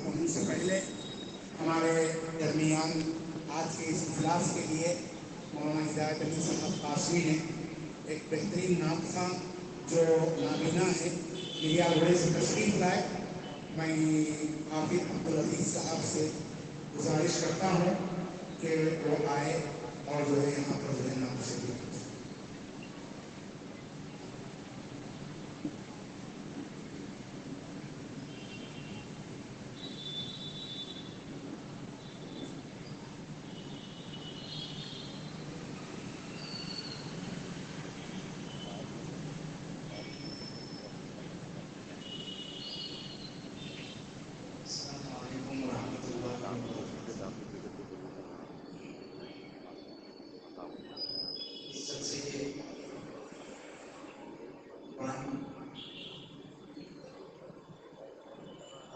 ہونے سے پہلے ہمارے درمیان آج کے اس اجلاس کے لیے مولانا ہدایت علی صاحب قاسمی نے ایک بہترین نعت خواں جو نابینا ہے میریا گھوڑے سے تشریف لائے. میں حافظ عبدالعزیز صاحب سے گزارش کرتا ہوں کہ وہ آئے اور جو ہے یہاں پر جو ہے نعت شریف.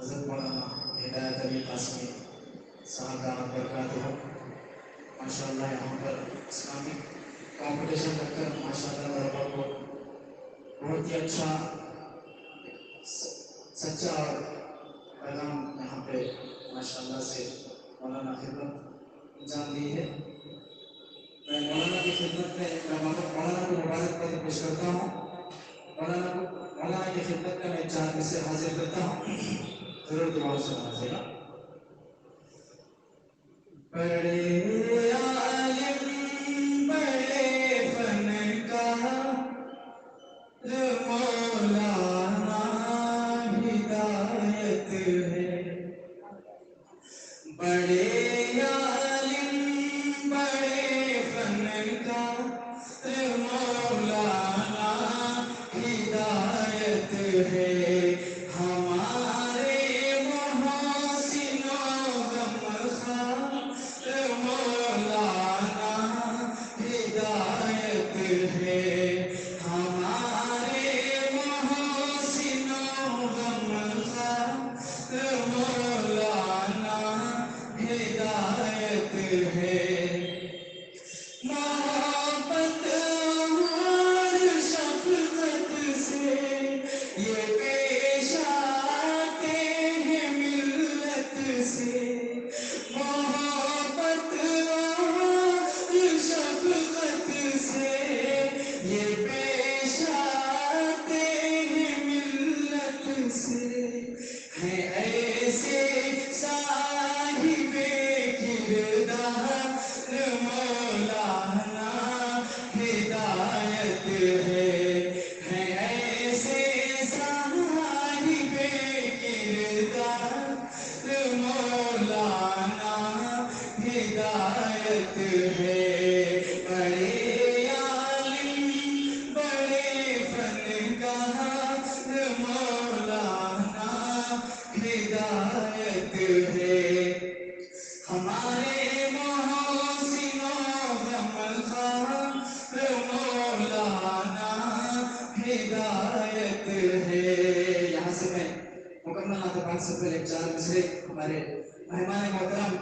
حضرت مولانا ہدایت علی قاسمی صاحب دامت برکاتہ ہو. ماشاء اللہ یہاں پر اسلامک کمپٹیشن رکھ کر ماشاء اللہ طلبا کو بہت ہی اچھا سچا اور پیغام یہاں پہ ماشاء اللہ سے مولانا خدمت انجام دی ہے. میں مولانا کی خدمت میں مولانا کو مبارکباد پیش کرتا ہوں. مولانا کی خدمت میں چار مصرے حاضر کرتا ہوں. ضرور دعا سے نوازے گا. بڑے عالم بڑے فنکار مولانا ہدایت ہے. بڑے عالم بڑے فنکار مولانا ہدایت ہے. ہمارے محسن و غمخوار مولانا ہدایت ہے. ہمارے محسن و غمخوار مولانا ہدایت ہے. محبت اور شفقت سے یہ پیش آتے ہیں ملت سے. محبت اور شفقت سے یہ پیش آتے ہیں ملت سے. ہیں ایسے صاحب کردار مولانا ہدایت ہے. ہیں ایسے صاحب کردار مولانا ہدایت ہے. بڑے عالم بڑے فنکار مولانا ہدایت ہے. ہمارے محسن و غمخوار مولانا ہدایت ہے. یہاں سے میں مکمل نعت پاک سے پہلے چار مصرے ہمارے مہمان محترم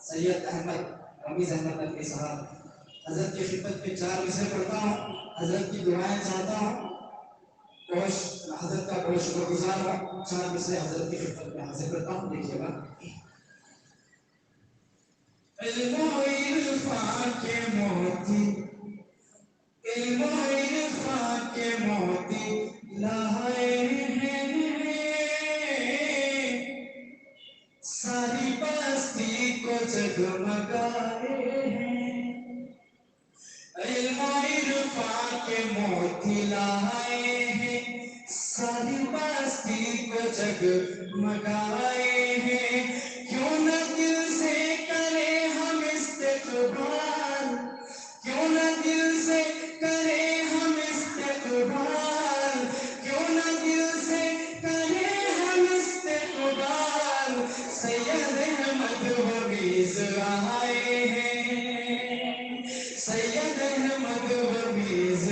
سید احمد رمیز احمد نقوی صاحب حضرت کی خدمت میں چار مصرے پڑھتا ہوں. حضرت کی دعائیں چاہتا ہوں. حضرت کا بہت شکر گزار ہوں. چار مصرے حضرت کی خدمت میں حاضر کرتا ہوں. دیکھیے گا. علم و عرفان کے موتی علم و عرفان کے موتی لائے ہیں. ساری بستی کو جگمگائے ہیں. علم و عرفان کے موتی لائے ہیں. ساری بستی کو جگمگائے ہیں. کیوں نہ دل سے کرے ہم استقبال. کیوں نہ دل سے کرے ہم استقبال. کیوں نہ دل سے کرے ہم استقبال. سید احمد حفیظ آئے ہیں. سید احمد حفیظ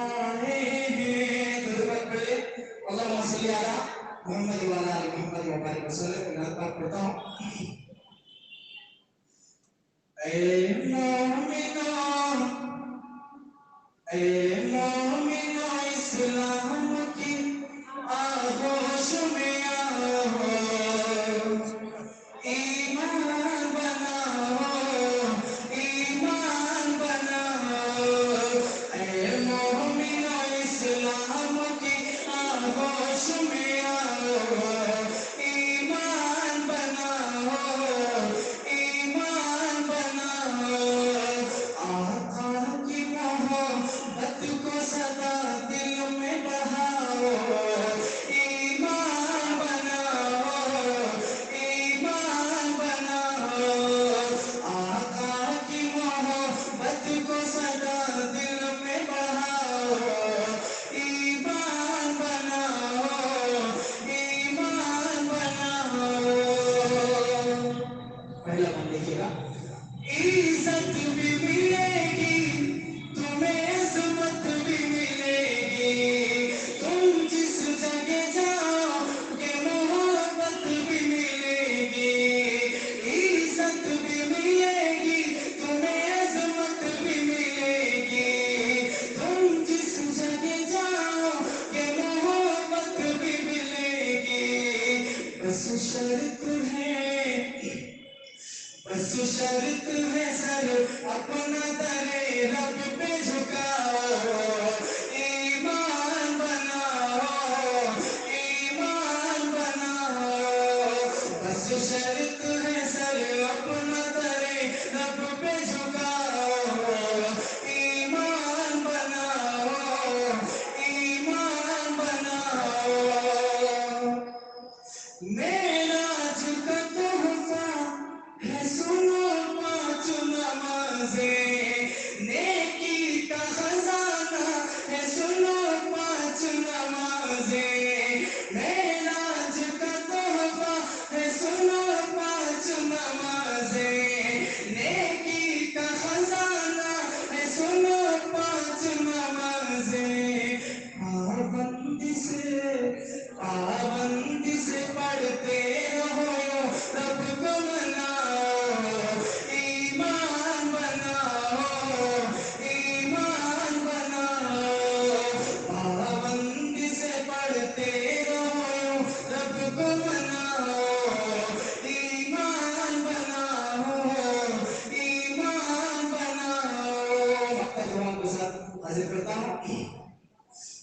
آئے ہیں. درود پڑھے. اللہم صلی علی محمد وعلی آل محمد وبارک وسلم. نعت پاک پڑھتا ہوں. اے مومنو اے مومنو اسلام کی آغوش میں آؤ. پہلا بند دیکھیے گا. عزت بھی ملے گی تمہیں، عظمت بھی ملے گی، تم جس جگہ جاؤ گے محبت بھی ملے گی. عزت بھی ملے گی تمہیں، عظمت بھی ملے گی، تم جس جگہ جاؤ گے محبت بھی ملے گی. بس شرط ہے، بس شرط ہے سر اپنا درے رب پہ جھکاؤ، ایمان بناؤ، ایمان بناؤ. بس شرط ہے سر اپنا درے رب پہ جھکاؤ، ایمان بناؤ، ایمان بناؤ. معراج کا تحفہ ہے سنو پانچ نمازیں، نیکی کا خزانہ ہے سنو پانچ نمازیں. معراج کا تحفہ ہے سنو پانچ نمازیں، نیکی کا خزانہ ہے سنو پانچ نمازیں. پابندی سے پڑھتے رہو، رب کو مناؤ، ایمان بناؤ، ایمان بناؤ. پابندی سے پڑھتے رہو، رب کو مناؤ، ایمان بناؤ، ایمان بناؤ. جوان کے ساتھ حاضر کرتا ہوں.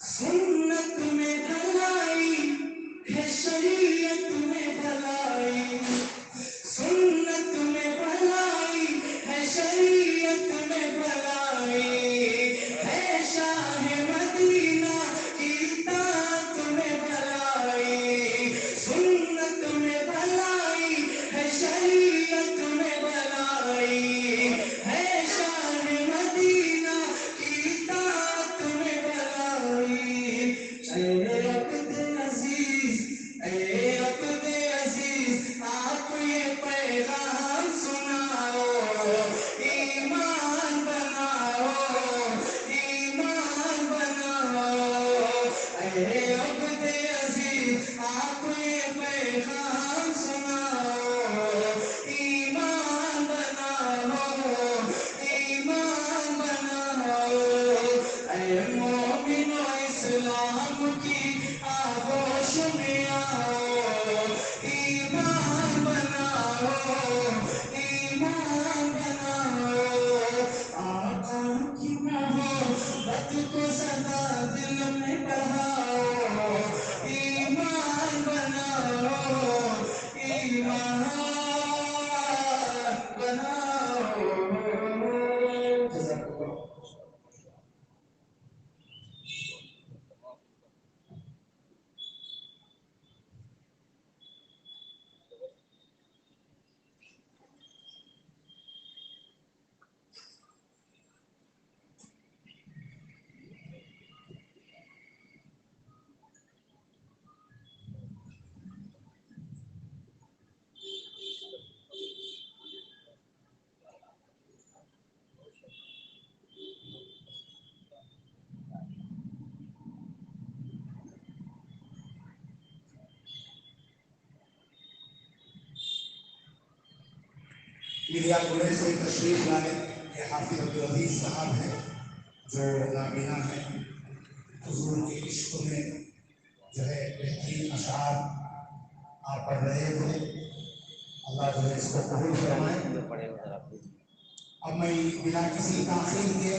سنت میں بھلائی ہے، شریعت میں بھلائی، سنت میں بھلائی ہے، شریعت میں بھلائی ہے. شاہ مدینہ کی اطاعت میں بھلائی، سنت میں بھلائی ہے، شریعت میں بھلائی ہے. شاہ مدینہ کی اطاعت میں بھلائی. اے عبد عزیز، اے عبد عزیز، آپ یہ پیغام سناؤ، ایمان بناؤ، ایمان بناؤ. اے عبد عزیز، آپ یہ پیغام سناؤ، ایمان بناؤ، ایمان بناؤ. اے مومنو اسلام کی آغوش میں آؤ، ایمان بناؤ، ایمان بناؤ. آقا کی محبت کو سدا دل میں بہاؤ، ایمان بناؤ، ایمان بناؤ. جزاک اللہ. میڈیا کالج سے تشریف لائے یہ حافظ عبدالعزیز صاحب ہیں جو نابینا ہیں. حضور کے عشق میں جو ہے بہترین اشعار آپ پڑھ رہے تھے. اللہ جو ہے اس کو قبول فرمائے. اب میں بنا کسی تاخیر کے